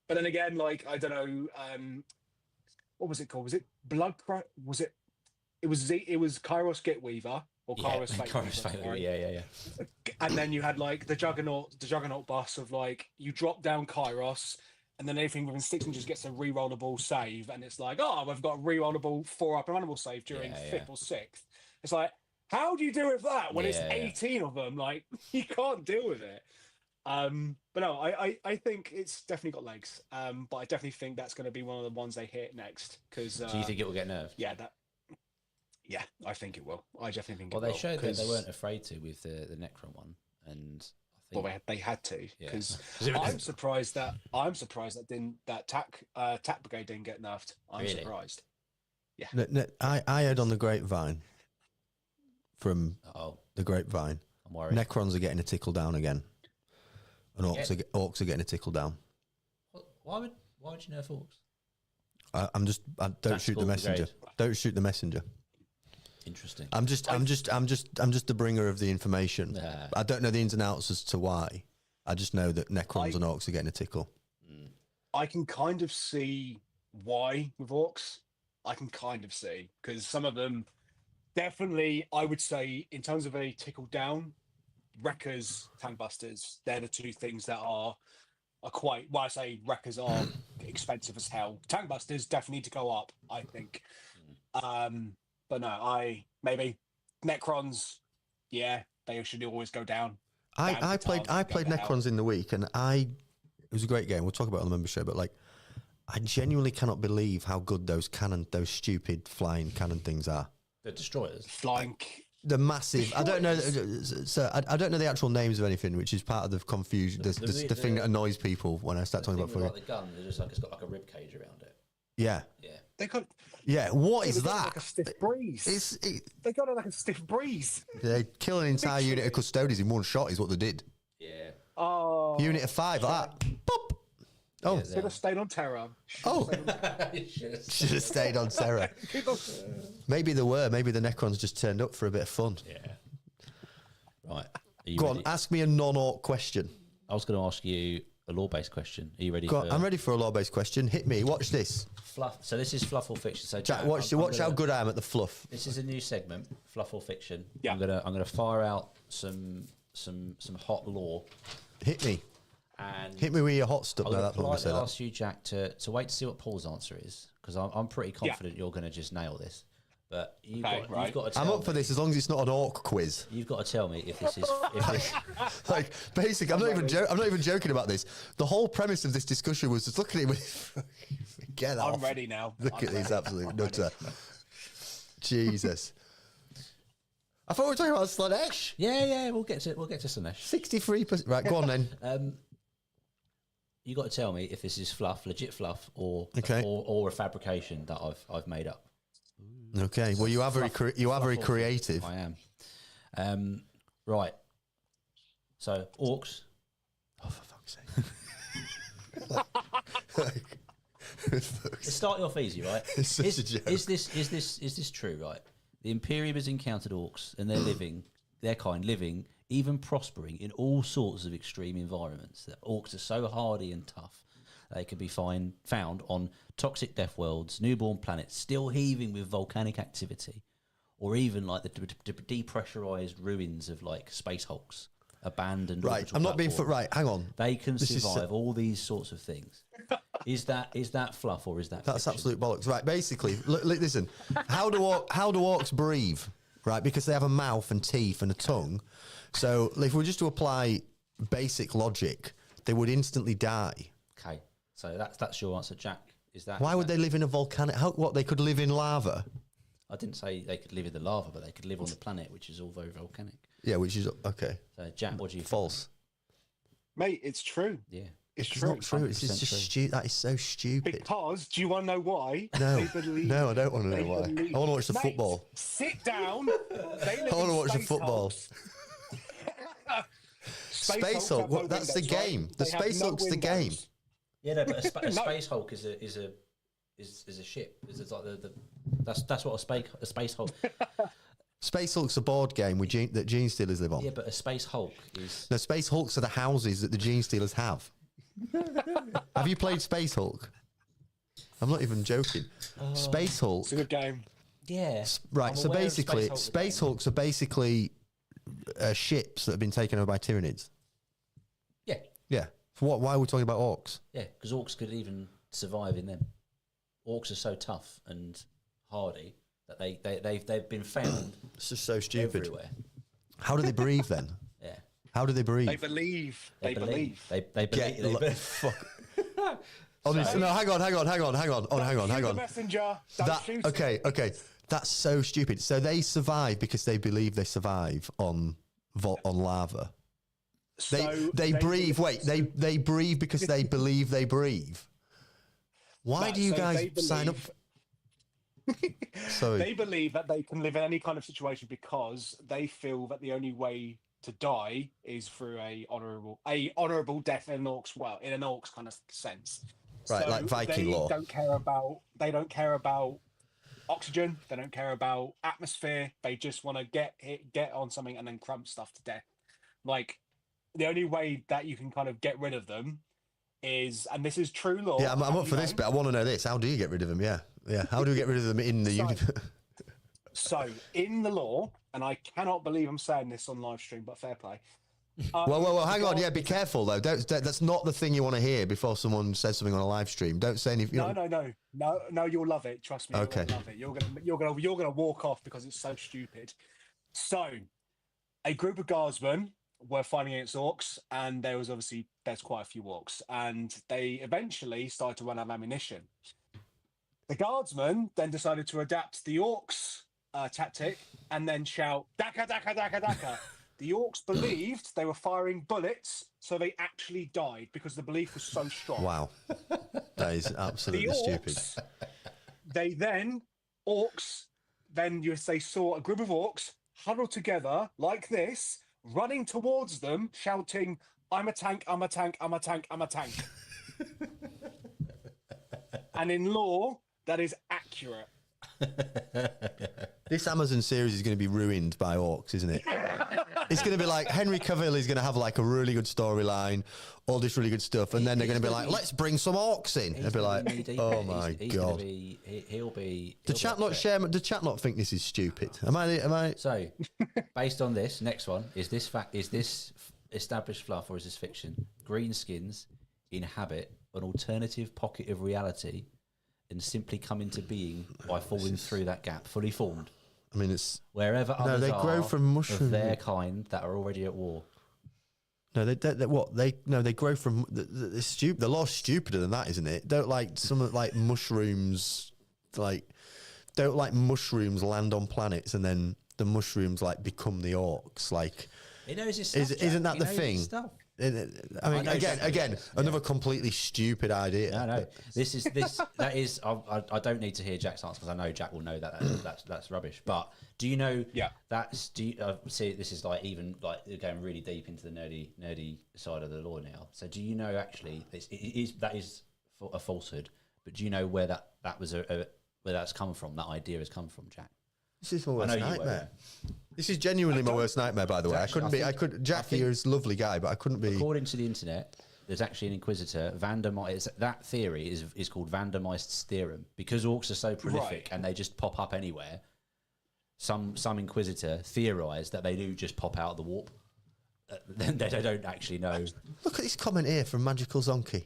[SPEAKER 3] But then again, like I don't know, what was it called? Was it Blood? Was it? It was Kairos Gitweaver or Kairos Fate Weaver.
[SPEAKER 2] Yeah.
[SPEAKER 3] And then you had like the Juggernaut boss of like you drop down Kairos. And then anything within 6 inches gets a rerollable save, and it's like, oh, we've got a rerollable 4-up and runnable save during 5th or 6th. It's like, how do you deal with that when it's 18 of them? Like, you can't deal with it. But no, I think it's definitely got legs. But I definitely think that's going to be one of the ones they hit next. Because
[SPEAKER 2] do you think it will get nerfed?
[SPEAKER 3] Yeah, I think it will. I definitely think.
[SPEAKER 2] Well, they showed that they weren't afraid to with the Necron one, and.
[SPEAKER 3] Well, they had to because I'm surprised that Tac Brigade didn't get nerfed. I'm surprised. Yeah,
[SPEAKER 1] I heard on the grapevine from the grapevine.
[SPEAKER 2] I'm worried.
[SPEAKER 1] Necrons are getting a tickle down again, and orcs are getting a tickle down.
[SPEAKER 2] Why would you nerf orcs?
[SPEAKER 1] Don't shoot the messenger. Don't shoot the messenger.
[SPEAKER 2] Interesting.
[SPEAKER 1] I'm just the bringer of the information. I don't know the ins and outs as to why. I just know that Necrons and orcs are getting a tickle.
[SPEAKER 3] I can kind of see why with orcs. I can kind of see because some of them definitely, I would say, in terms of a tickle down, wreckers, tank busters, they're the two things that are quite. Well, I say wreckers are expensive as hell. Tank busters definitely need to go up, I think. But no, maybe Necrons. Yeah, they should always go down.
[SPEAKER 1] I played Necrons in the week, and it was a great game. We'll talk about it on the member show, but like, I genuinely cannot believe how good those stupid flying cannon things are.
[SPEAKER 2] The destroyers,
[SPEAKER 1] the massive. I don't know. So I don't know the actual names of anything, which is part of the confusion. The thing that annoys people when I start talking about
[SPEAKER 2] like the gun. They're just like it's got like a rib cage around it.
[SPEAKER 1] Yeah.
[SPEAKER 3] They got.
[SPEAKER 1] Yeah, what is that?
[SPEAKER 3] Like a stiff breeze. They got it like a stiff breeze.
[SPEAKER 1] They kill an entire unit of custodians in one shot is what they did.
[SPEAKER 3] Yeah. Oh.
[SPEAKER 1] Unit of 5 like that. Boop. Oh.
[SPEAKER 3] Should have stayed on Terra.
[SPEAKER 1] Should have stayed on Terra. Maybe they were. Maybe the Necrons just turned up for a bit of fun.
[SPEAKER 2] Yeah. Right.
[SPEAKER 1] Go on, ask me a non-orc question.
[SPEAKER 2] I was going to ask you a law-based question. Are you ready?
[SPEAKER 1] I'm ready for a law-based question. Hit me. Watch this.
[SPEAKER 2] Fluff. So this is Fluff or Fiction. So
[SPEAKER 1] Jack, watch how good I am at the fluff.
[SPEAKER 2] This is a new segment, Fluff or Fiction.
[SPEAKER 3] Yeah.
[SPEAKER 2] I'm gonna fire out some hot law.
[SPEAKER 1] Hit me.
[SPEAKER 2] And
[SPEAKER 1] hit me with your hot stuff.
[SPEAKER 2] That's what I ask you, Jack, to wait to see what Paul's answer is because I'm pretty confident you're going to just nail this. But you've got to tell
[SPEAKER 1] I'm up for this as long as it's not an orc quiz.
[SPEAKER 2] You've got to tell me if this is
[SPEAKER 1] like basic. I'm not even joking about this. The whole premise of this discussion was just look at it with get off.
[SPEAKER 3] I'm ready now.
[SPEAKER 1] Look at this absolute nutter. Jesus. I thought we were talking about Slaanesh.
[SPEAKER 2] Yeah, we'll get to Slaanesh.
[SPEAKER 1] 63%. Right, go on then.
[SPEAKER 2] You got to tell me if this is fluff, legit fluff, or a fabrication that I've made up.
[SPEAKER 1] Okay. Well, you are very creative.
[SPEAKER 2] I am. Right. So orcs.
[SPEAKER 1] Oh, for fuck's sake!
[SPEAKER 2] Let's start you off easy, right?
[SPEAKER 1] It's such a joke.
[SPEAKER 2] Is this true, right? The Imperium has encountered orcs and they're living their kind living, even prospering in all sorts of extreme environments. That orcs are so hardy and tough. They can be found on toxic death worlds, newborn planets, still heaving with volcanic activity, or even like the depressurized ruins of like space hulks, abandoned.
[SPEAKER 1] Right, I'm not being right. Hang on.
[SPEAKER 2] They can survive all these sorts of things. Is that fluff or is that?
[SPEAKER 1] That's
[SPEAKER 2] fiction?
[SPEAKER 1] absolute bollocks. Right, basically, listen. How do orcs breathe? Right, because they have a mouth and teeth and a tongue. So if we were just to apply basic logic, they would instantly die.
[SPEAKER 2] Okay. So that's your answer, Jack. Is that
[SPEAKER 1] why would they live in a volcanic? What they could live in lava?
[SPEAKER 2] I didn't say they could live in the lava, but they could live on the planet, which is all very volcanic.
[SPEAKER 1] Yeah, which is okay.
[SPEAKER 2] So Jack, what do you?
[SPEAKER 1] False,
[SPEAKER 3] mate. It's true.
[SPEAKER 2] Yeah,
[SPEAKER 3] it's
[SPEAKER 1] true.
[SPEAKER 3] true.
[SPEAKER 1] Not true. It's just stupid. That is so stupid.
[SPEAKER 3] Because do you want to know why?
[SPEAKER 1] No, no, I don't want to know why. I want to watch the
[SPEAKER 3] Mate,
[SPEAKER 1] football.
[SPEAKER 3] Sit down. I
[SPEAKER 1] want to watch the football. Space Hulk. That's the game. The Space Hulk's the game.
[SPEAKER 2] Yeah, no, but a Space Hulk is a ship. It's like that's what a Space Hulk.
[SPEAKER 1] Space Hulk's a board game that Gene Stealers live on.
[SPEAKER 2] Yeah, but a Space Hulk is.
[SPEAKER 1] No, Space Hulks are the houses that the Gene Stealers have. Have you played Space Hulk? I'm not even joking. Space Hulk.
[SPEAKER 3] It's a good game.
[SPEAKER 2] Yeah.
[SPEAKER 1] Right. So basically, Space Hulks are basically ships that have been taken over by Tyranids.
[SPEAKER 2] Yeah.
[SPEAKER 1] Yeah. Why are we talking about orcs?
[SPEAKER 2] Yeah, because orcs could even survive in them. Orcs are so tough and hardy that they've been found.
[SPEAKER 1] It's just so stupid.
[SPEAKER 2] Everywhere.
[SPEAKER 1] How do they breathe then?
[SPEAKER 2] Yeah.
[SPEAKER 1] How do they breathe?
[SPEAKER 3] They believe. They believe.
[SPEAKER 2] They believe.
[SPEAKER 1] Fuck. Honestly, no, hang on.
[SPEAKER 3] The messenger. Don't shoot him.
[SPEAKER 1] Okay. That's so stupid. So they survive because they believe they survive on lava. They breathe. Wait, they breathe because they believe they breathe. Why do you guys sign up? Sorry.
[SPEAKER 3] They believe that they can live in any kind of situation because they feel that the only way to die is through a honourable death in an orc's kind of sense.
[SPEAKER 1] Right,
[SPEAKER 3] so
[SPEAKER 1] like Viking law.
[SPEAKER 3] They don't care about oxygen. They don't care about atmosphere. They just want to get on something and then crump stuff to death. Like the only way that you can kind of get rid of them is, and this is true law.
[SPEAKER 1] Yeah, I'm up for this bit. I want to know this. How do you get rid of them? Yeah. How do we get rid of them in the universe?
[SPEAKER 3] So in the law, and I cannot believe I'm saying this on live stream, but fair play.
[SPEAKER 1] Well, hang on. Yeah, be careful though. That's not the thing you want to hear before someone says something on a live stream. Don't say anything.
[SPEAKER 3] No. You'll love it. Trust me.
[SPEAKER 1] Okay.
[SPEAKER 3] You'll love it. You're gonna walk off because it's so stupid. So, a group of guardsmen were fighting against orcs, and there's quite a few orcs, and they eventually started to run out of ammunition. The guardsmen then decided to adapt the orcs' tactic and then shout "Daka, Daka, Daka, Daka." The orcs believed they were firing bullets, so they actually died because the belief was so strong.
[SPEAKER 1] Wow, that is absolutely stupid.
[SPEAKER 3] They saw a group of orcs huddled together like this, running towards them, shouting, "I'm a tank, I'm a tank, I'm a tank, I'm a tank." And in law, that is accurate.
[SPEAKER 1] This Amazon series is going to be ruined by orcs, isn't it? It's going to be like Henry Cavill is going to have like a really good storyline, all this really good stuff, and then they're going to be like, "Let's bring some orcs in." They'll be like, "Oh my god!"
[SPEAKER 2] He'll be.
[SPEAKER 1] The chat not think this is stupid? Am I?
[SPEAKER 2] So, based on this, next one is this established fluff or is this fiction? Greenskins inhabit an alternative pocket of reality and simply come into being by falling through that gap, fully formed.
[SPEAKER 1] I mean, it's
[SPEAKER 2] wherever others
[SPEAKER 1] they grow from mushrooms
[SPEAKER 2] of their kind that are already at war.
[SPEAKER 1] No, they grow from the stupid. The law's stupider than that, isn't it? Don't like some like mushrooms, don't like mushrooms land on planets and then the mushrooms like become the orcs. Like,
[SPEAKER 2] he knows his stuff,
[SPEAKER 1] isn't that the thing? I mean, again, another completely stupid idea.
[SPEAKER 2] No. That is. I don't need to hear Jack's answer because I know Jack will know that's rubbish. But do you know?
[SPEAKER 3] Yeah.
[SPEAKER 2] See, this is like even like going really deep into the nerdy side of the law now. So do you know actually that is a falsehood? But do you know where that was where that's come from? That idea has come from, Jack.
[SPEAKER 1] This is my worst nightmare. This is genuinely my worst nightmare, by the way. Jack here is a lovely guy, but I couldn't be.
[SPEAKER 2] According to the internet, there's actually an Inquisitor. That theory is called Van der Meist's theorem. Because orcs are so prolific and they just pop up anywhere, some Inquisitor theorised that they do just pop out of the warp. They don't actually know.
[SPEAKER 1] Look at this comment here from Magical Zonky.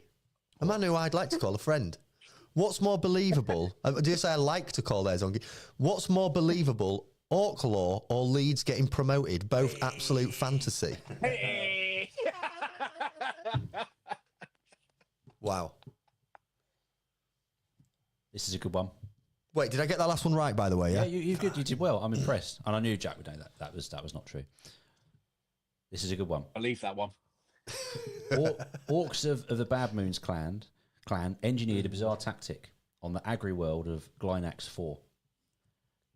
[SPEAKER 1] A man who I'd like to call a friend. What's more believable? Do you say I like to call their Zonky? What's more believable, Orc Law or Leeds getting promoted? Both absolute fantasy.
[SPEAKER 3] Hey.
[SPEAKER 1] Wow.
[SPEAKER 2] This is a good one.
[SPEAKER 1] Wait, did I get that last one right, by the way? Yeah,
[SPEAKER 2] you did well. I'm impressed. And I knew Jack would know that. That was not true. This is a good one.
[SPEAKER 3] I'll leave that one.
[SPEAKER 2] Orcs of the Bad Moons clan engineered a bizarre tactic on the agri world of Glynax 4.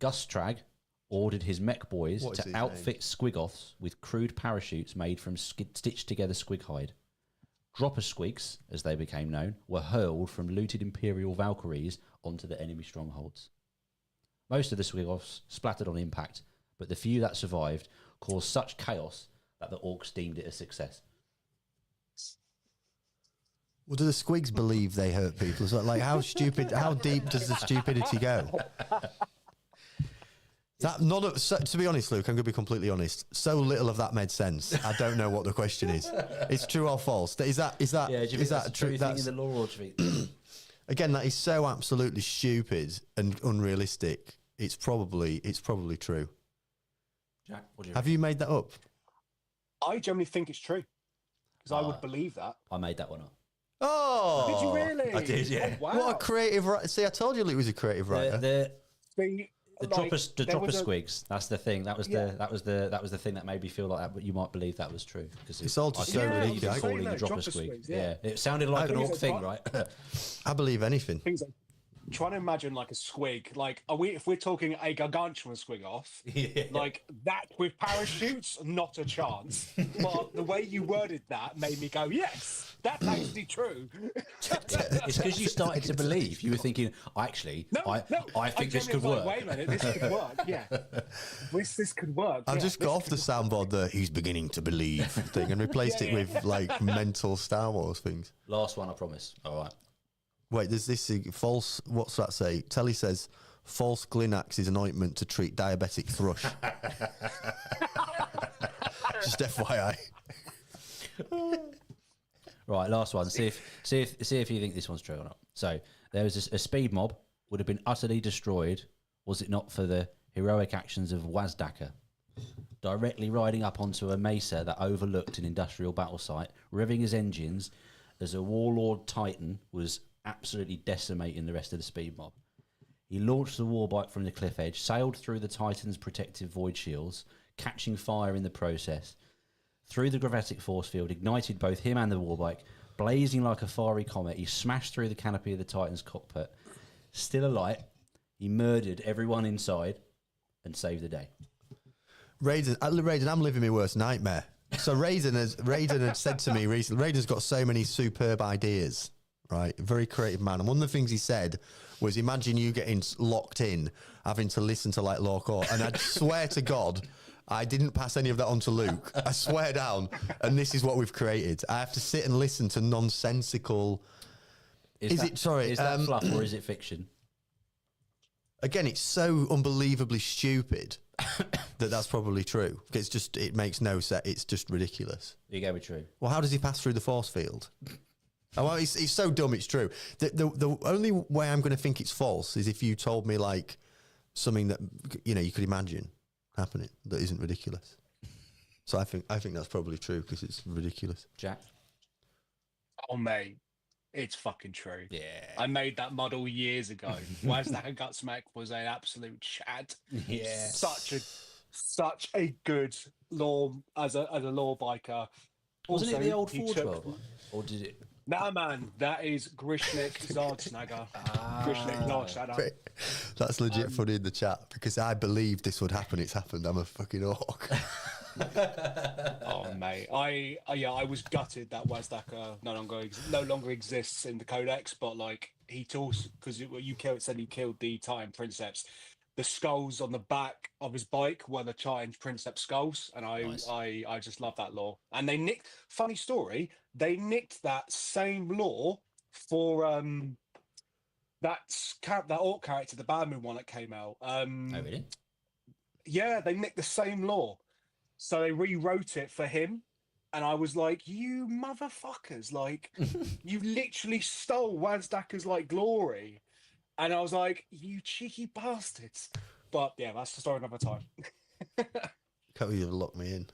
[SPEAKER 2] Gustrag ordered his mech boys to outfit squigoths with crude parachutes made from stitched together squig hide. Dropper squigs, as they became known, were hurled from looted Imperial Valkyries onto the enemy strongholds. Most of the squigoths splattered on impact, but the few that survived caused such chaos that the orcs deemed it a success.
[SPEAKER 1] Well, do the squigs believe they hurt people? Is that like how stupid? How deep does the stupidity go? To be honest, Luke, I'm going to be completely honest. So little of that made sense. I don't know what the question is. It's true or false. Is that
[SPEAKER 2] Yeah, do you think that's
[SPEAKER 1] true?
[SPEAKER 2] True thing in the lore, or do you think?
[SPEAKER 1] Again, that is so absolutely stupid and unrealistic. It's probably true.
[SPEAKER 2] Jack, what do you
[SPEAKER 1] Have you made that up?
[SPEAKER 3] I generally think it's true because I would believe that.
[SPEAKER 2] I made that one up.
[SPEAKER 1] Oh,
[SPEAKER 3] Did you really?
[SPEAKER 2] I did, yeah.
[SPEAKER 3] Oh, wow.
[SPEAKER 1] What a creative writer! See, I told you Luke was a creative writer.
[SPEAKER 2] The dropper squigs. That's the thing. That was the thing that made me feel like that. But you might believe that was true because
[SPEAKER 1] It's all just so ridiculous.
[SPEAKER 2] Calling the dropper squig. Yeah, it sounded like an orc thing, right?
[SPEAKER 1] I believe anything.
[SPEAKER 3] Things like, trying to imagine like a squig. Like, if we're talking a gargantuan squig off, like that with parachutes, not a chance. But the way you worded that made me go, yes, that's actually true.
[SPEAKER 2] It's because you started to believe. You were thinking, I think this could work.
[SPEAKER 3] Wait a minute, this could work. Yeah, this could work.
[SPEAKER 1] I just got off the soundboard the "he's beginning to believe" thing and replaced it with like mental Star Wars things.
[SPEAKER 2] Last one, I promise. All right.
[SPEAKER 1] Wait, there's this false. What's that say? Telly says false Glinax is an ointment to treat diabetic thrush. Just FYI.
[SPEAKER 2] Right, last one. See if you think this one's true or not. So there was a speed mob would have been utterly destroyed was it not for the heroic actions of Wazdaka, directly riding up onto a mesa that overlooked an industrial battle site, revving his engines as a warlord titan was absolutely decimating the rest of the speed mob. He launched the warbike from the cliff edge, sailed through the Titan's protective void shields, catching fire in the process. Through the gravitic force field, ignited both him and the warbike, blazing like a fiery comet. He smashed through the canopy of the Titan's cockpit. Still alight, he murdered everyone inside and saved the day.
[SPEAKER 1] Raiden, I'm living my worst nightmare. So Raiden had said to me recently, Raiden's got so many superb ideas, right? Very creative man. And one of the things he said was, imagine you getting locked in, having to listen to like Law Court. And I'd swear to God, I didn't pass any of that on to Luke. I swear down. And this is what we've created. I have to sit and listen to nonsensical... Is that
[SPEAKER 2] fluff or is it fiction?
[SPEAKER 1] Again, it's so unbelievably stupid that's probably true. It makes no sense. It's just ridiculous.
[SPEAKER 2] You go with true.
[SPEAKER 1] Well, how does he pass through the force field? Oh, well, it's so dumb. It's true. The only way I'm going to think it's false is if you told me like something that you could imagine happening that isn't ridiculous. So I think that's probably true because it's ridiculous.
[SPEAKER 2] Jack?
[SPEAKER 3] Oh, mate. It's fucking true.
[SPEAKER 2] Yeah.
[SPEAKER 3] I made that model years ago. Wazdaka Gutsmack was an absolute chad.
[SPEAKER 2] Yeah.
[SPEAKER 3] Such a good law as a law biker.
[SPEAKER 2] Wasn't
[SPEAKER 3] Also,
[SPEAKER 2] it the old
[SPEAKER 3] he
[SPEAKER 2] Forge
[SPEAKER 3] took-
[SPEAKER 2] World one? Or did it?
[SPEAKER 3] Nah, man, that is Grishnik Zardsnagger. Grishnik Zardsnagger.
[SPEAKER 1] That's legit funny in the chat because I believed this would happen. It's happened. I'm a fucking orc.
[SPEAKER 3] Oh, mate, I was gutted that Wazdaka no longer exists in the Codex, but like he tools because said he killed the Titan Princeps. the skulls on the back of his bike were the Charged Princeps skulls, and
[SPEAKER 2] Nice.
[SPEAKER 3] I just love that lore. And they nicked. Funny story, they nicked that same lore for that orc character, the Bad Moon one that came out.
[SPEAKER 2] Oh, really?
[SPEAKER 3] Yeah, they nicked the same lore, so they rewrote it for him. And I was like, "You motherfuckers! Like, you literally stole Wazdakker's like glory." And I was like, "You cheeky bastards!" But yeah, that's the story another time.
[SPEAKER 1] Can't believe you locked me in.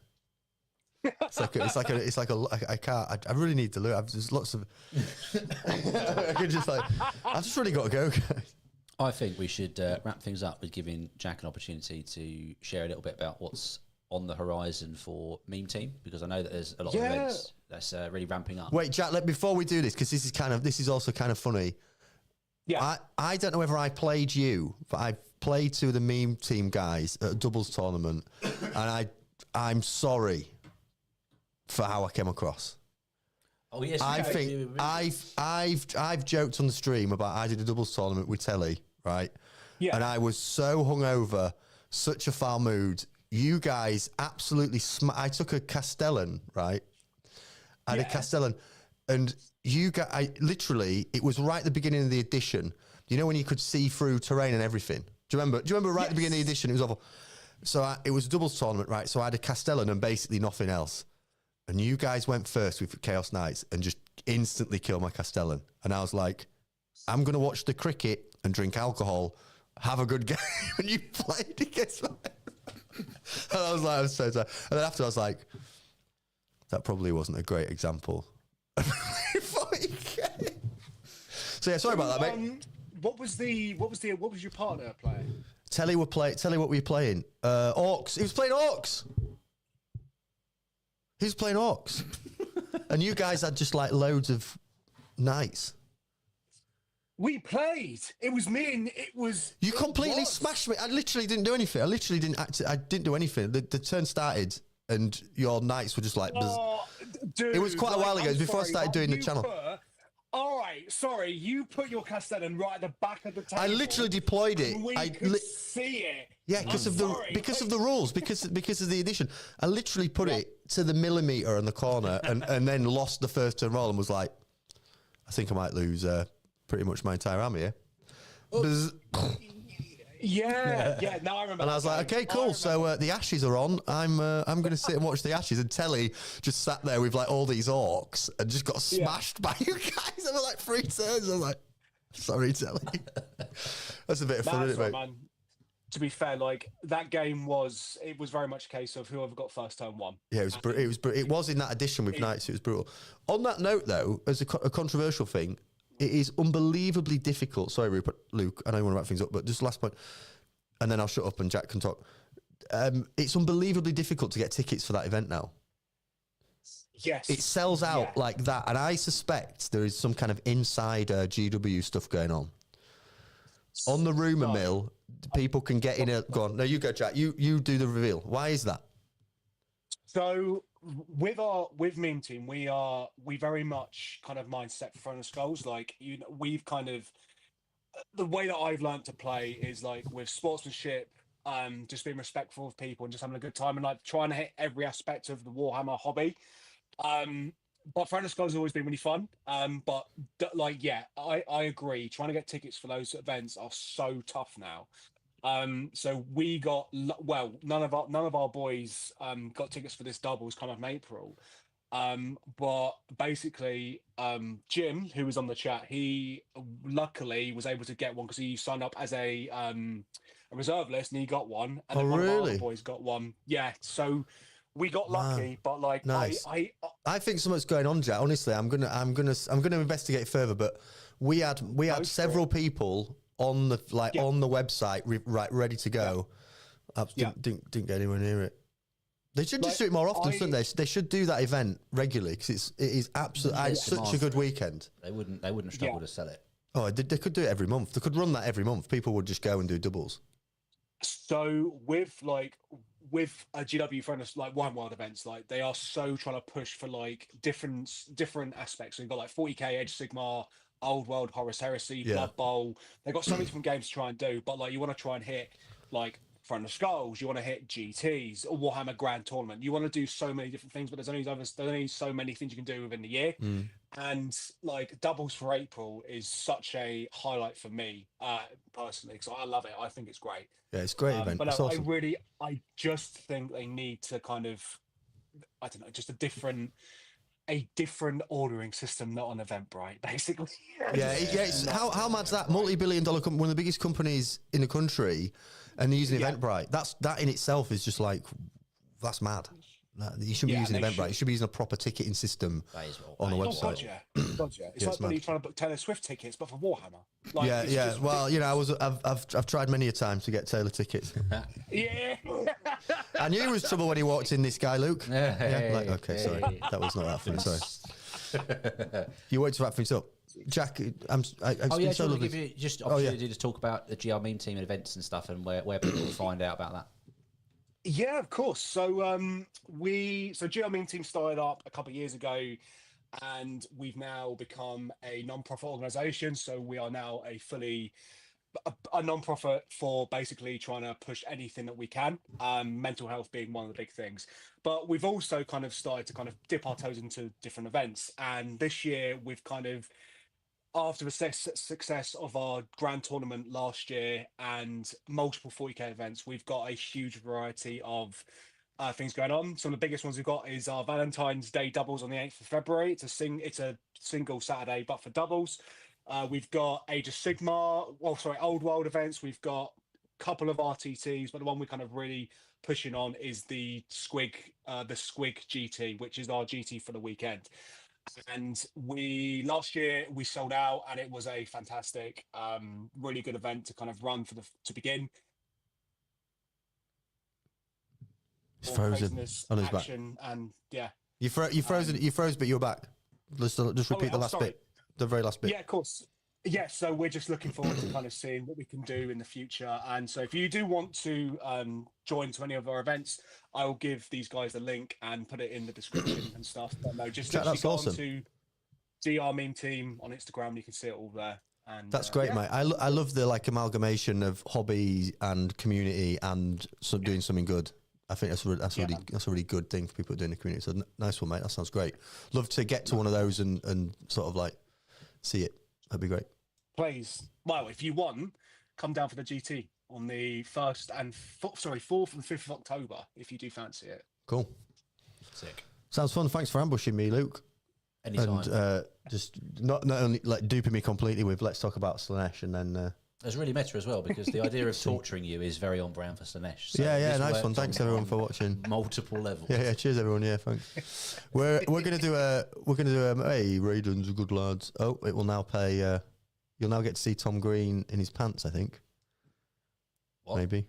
[SPEAKER 1] I can't. I really need to look. There's lots of. I could just like. I just really got to go, guys.
[SPEAKER 2] I think we should wrap things up with giving Jack an opportunity to share a little bit about what's on the horizon for Meme Team, because I know that there's a lot of events that's really ramping up.
[SPEAKER 1] Wait, Jack. Before we do this, because this is also kind of funny.
[SPEAKER 3] Yeah,
[SPEAKER 1] I don't know whether I played you, but I played two of the Meme Team guys at a doubles tournament, and I'm sorry for how I came across.
[SPEAKER 2] Oh yes,
[SPEAKER 1] I think I've joked on the stream about I did a doubles tournament with Telly, right?
[SPEAKER 3] Yeah.
[SPEAKER 1] And I was so hungover, such a foul mood. You guys absolutely I took a Castellan, right? I had a Castellan, and you guys, literally, it was right at the beginning of the edition. You know when you could see through terrain and everything? Do you remember? Right at the beginning of the edition? It was awful. So it was a doubles tournament, right? So I had a Castellan and basically nothing else. And you guys went first with Chaos Knights and just instantly killed my Castellan. And I was like, I'm going to watch the cricket and drink alcohol, have a good game. And you played against me. And I was so sad. And then after I was like, that probably wasn't a great example. So yeah, sorry about that, mate.
[SPEAKER 3] What was your partner playing?
[SPEAKER 1] Telly what were you playing? Orcs. He was playing Orcs. He was playing Orcs. And you guys had just like loads of knights.
[SPEAKER 3] We played. It was me and it was.
[SPEAKER 1] You completely smashed me. I literally didn't do anything. I didn't do anything. The turn started and your knights were just like.
[SPEAKER 3] Dude,
[SPEAKER 1] it was quite a while ago. It was before I started doing the channel.
[SPEAKER 3] All right, sorry. You put your Castellan right at the back of the table.
[SPEAKER 1] I literally deployed it.
[SPEAKER 3] We could see it.
[SPEAKER 1] Yeah, because of the rules, because of the edition. I literally put it to the millimeter in the corner, and then lost the first turn roll and was like, I think I might lose pretty much my entire army here.
[SPEAKER 3] Yeah. No, I remember.
[SPEAKER 1] And I was like, okay, cool. So the Ashes are on. I'm going to sit and watch the Ashes. And Telly just sat there with like all these orcs and just got smashed by you guys over like 3 turns. I was like, sorry, Telly. That's a bit of fun, isn't it, mate?
[SPEAKER 3] Man. To be fair, like that game was very much a case of whoever got first turn won.
[SPEAKER 1] Yeah, it was in that edition with Knights. It was brutal. On that note, though, as a controversial thing, it is unbelievably difficult. Sorry, Luke, I know you want to wrap things up, but just last point, and then I'll shut up and Jack can talk. It's unbelievably difficult to get tickets for that event now.
[SPEAKER 3] Yes.
[SPEAKER 1] It sells out like that, and I suspect there is some kind of insider GW stuff going on. On the rumour mill, people can get in a... Go on. No, you go, Jack. You do the reveal. Why is that?
[SPEAKER 3] So with Meme Team, we very much kind of mindset for Throne of Skulls. Like, we've kind of... The way that I've learned to play is like with sportsmanship, just being respectful of people and just having a good time and like trying to hit every aspect of the Warhammer hobby. But Throne of Skulls has always been really fun. But I agree. Trying to get tickets for those events are so tough now. So we got none of our boys got tickets for this doubles come up in April. But basically, Jim, who was on the chat, he luckily was able to get one because he signed up as a reserve list and he got one. And then one of our other boys got one. Yeah, so we got lucky, but like
[SPEAKER 1] nice.
[SPEAKER 3] I
[SPEAKER 1] think something's going on, Jack. Honestly, I'm gonna investigate it further. But we had several people on the on the website ready to go. Didn't get anywhere near it. They should just do it more often, shouldn't they? They should do that event regularly because it is absolutely such a good weekend.
[SPEAKER 2] They wouldn't struggle to sell it.
[SPEAKER 1] Oh, they could do it every month. They could run that every month. People would just go and do doubles.
[SPEAKER 3] So with a GW friend, like One World events, like they are so trying to push for like different aspects. So you've got like 40k, Age of Sigmar, Old World, Horus Heresy, Blood Bowl. They've got so many different games to try and do, but like you want to try and hit like Front of Skulls, you want to hit GTs, or Warhammer Grand Tournament. You want to do so many different things, but there's only so many things you can do within the year. And like doubles for April is such a highlight for me personally, because I love it. I think it's great.
[SPEAKER 1] Yeah, it's a great event.
[SPEAKER 3] But
[SPEAKER 1] It's awesome.
[SPEAKER 3] I just think they need to kind of, I don't know, just a different ordering system, not an Eventbrite, basically.
[SPEAKER 1] It's, how mad's that? Multi-billion-dollar company, one of the biggest companies in the country, and they're using Eventbrite. That in itself is just like, that's mad. You shouldn't be using Eventbrite. You should be using a proper ticketing system on the website.
[SPEAKER 3] Gotcha. It's like when you're trying to book Taylor Swift tickets, but for Warhammer. Like,
[SPEAKER 1] Well, you know, I've tried many a time to get Taylor tickets.
[SPEAKER 3] Yeah.
[SPEAKER 1] I knew it was trouble when he walked in. This guy, Luke. Okay, sorry, that was not that funny. Sorry. You wait to wrap things up, Jack.
[SPEAKER 2] So lovely. Give you just opportunity to talk about the GR meme team and events and stuff, and where people will find out about that.
[SPEAKER 3] Yeah, of course. So GR Meme Team started up a couple of years ago, and we've now become a non-profit organisation. So we are now a non-profit for basically trying to push anything that we can. Mental health being one of the big things, but we've also kind of started to kind of dip our toes into different events. And this year we've kind of, after the success of our grand tournament last year and multiple 40k events, we've got a huge variety of things going on. Some of the biggest ones we've got is our Valentine's Day doubles on the 8th of February. It's a single Saturday, but for doubles. We've got Age of Sigmar, Old World events. We've got a couple of RTTs, but the one we're kind of really pushing on is the Squig GT, which is our GT for the weekend. And last year we sold out, and it was a fantastic, really good event to kind of run to begin.
[SPEAKER 1] He's frozen on his back.
[SPEAKER 3] And yeah,
[SPEAKER 1] you froze, but you're back. Let's just repeat the last bit, the very last bit.
[SPEAKER 3] Yeah, of course. Yeah, so we're just looking forward to kind of seeing what we can do in the future. And so if you do want to join to any of our events, I will give these guys the link and put it in the description and stuff. But no, just
[SPEAKER 1] that's
[SPEAKER 3] go
[SPEAKER 1] awesome.
[SPEAKER 3] on to GR Meme Team on Instagram. You can see it all there. And
[SPEAKER 1] that's great, mate. I love the like amalgamation of hobby and community and doing something good. I think that's a really good thing for people doing the community. So nice one, mate. That sounds great. Love to get to one of those and sort of like see it. That'd be great.
[SPEAKER 3] Please. Well, if you want, come down for the GT on the 4th and 5th of October, if you do fancy it.
[SPEAKER 1] Cool.
[SPEAKER 2] Sick.
[SPEAKER 1] Sounds fun. Thanks for ambushing me, Luke.
[SPEAKER 2] Anytime.
[SPEAKER 1] And just not only like duping me completely with let's talk about Slaanesh, and then
[SPEAKER 2] it's really meta as well, because the idea of torturing you is very on brand for Slaanesh. So
[SPEAKER 1] nice one. Thanks everyone for watching.
[SPEAKER 2] Multiple levels.
[SPEAKER 1] Yeah. Cheers everyone. Yeah, thanks. we're gonna do hey, Raiden's good lads. Oh, it will now pay. You'll now get to see Tom Green in his pants, I think.
[SPEAKER 2] What?
[SPEAKER 1] Maybe.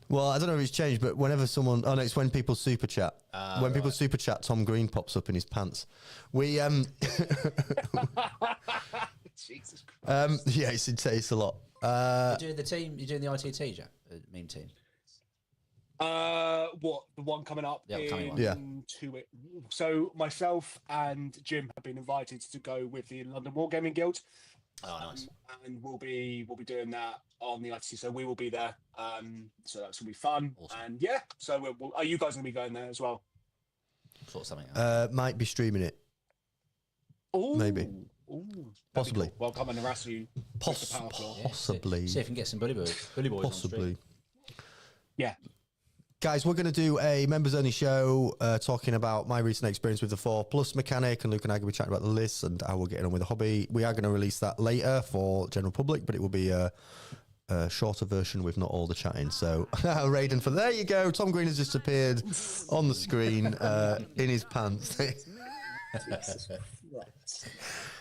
[SPEAKER 1] Well, I don't know if it's changed, but whenever someone... Oh, no, it's when people super chat. When people super chat, Tom Green pops up in his pants. We...
[SPEAKER 3] Jesus Christ.
[SPEAKER 1] Yeah, it's a lot.
[SPEAKER 2] You're doing the ITT, Jack? Meme team?
[SPEAKER 3] What, the one coming up
[SPEAKER 2] upcoming one.
[SPEAKER 1] Yeah.
[SPEAKER 3] So myself and Jim have been invited to go with the London Wargaming Guild.
[SPEAKER 2] Oh, nice.
[SPEAKER 3] And we'll be doing that on the ITC, so we will be there. So that's gonna be fun.
[SPEAKER 2] Awesome.
[SPEAKER 3] And yeah, so are you guys gonna be going there as well?
[SPEAKER 2] Sort something out.
[SPEAKER 1] Might be streaming it.
[SPEAKER 3] Ooh.
[SPEAKER 1] Maybe.
[SPEAKER 3] Ooh,
[SPEAKER 1] Possibly.
[SPEAKER 3] Cool. Well, come and harass you. with the power claw.
[SPEAKER 1] Possibly.
[SPEAKER 2] See if we can get some bully boys
[SPEAKER 1] Possibly.
[SPEAKER 2] on stream.
[SPEAKER 3] Yeah.
[SPEAKER 1] Guys, we're going to do a members-only show talking about my recent experience with the 4+ mechanic, and Luke and I are going to be chatting about the lists and how we're getting on with the hobby. We are going to release that later for general public, but it will be a shorter version with not all the chatting. So, Raiden, there you go. Tom Green has just appeared on the screen in his pants.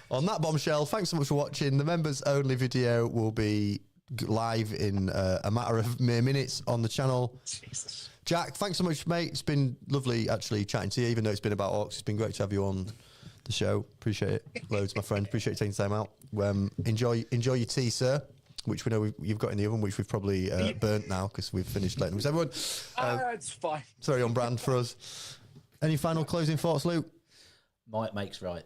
[SPEAKER 1] On that bombshell, thanks so much for watching. The members-only video will be live in a matter of mere minutes on the channel.
[SPEAKER 3] Jesus.
[SPEAKER 1] Jack, thanks so much, mate. It's been lovely actually chatting to you, even though it's been about orcs. It's been great to have you on the show. Appreciate it loads, my friend. Appreciate you taking time out. Enjoy your tea, sir, which we know you've got in the oven, which we've probably burnt now because we've finished letting everyone.
[SPEAKER 3] It's fine.
[SPEAKER 1] It's very on brand for us. Any final closing thoughts, Luke?
[SPEAKER 2] Might makes right.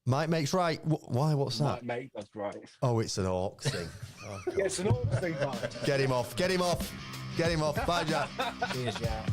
[SPEAKER 1] Might makes right. Why? What's that?
[SPEAKER 3] Mate, that's right.
[SPEAKER 1] Oh, it's an orc thing. Oh,
[SPEAKER 3] Yeah, it's an awful thing, bud.
[SPEAKER 1] Get him off. Get him off. Get him off. Bye, Jack.
[SPEAKER 2] Cheers, Jack.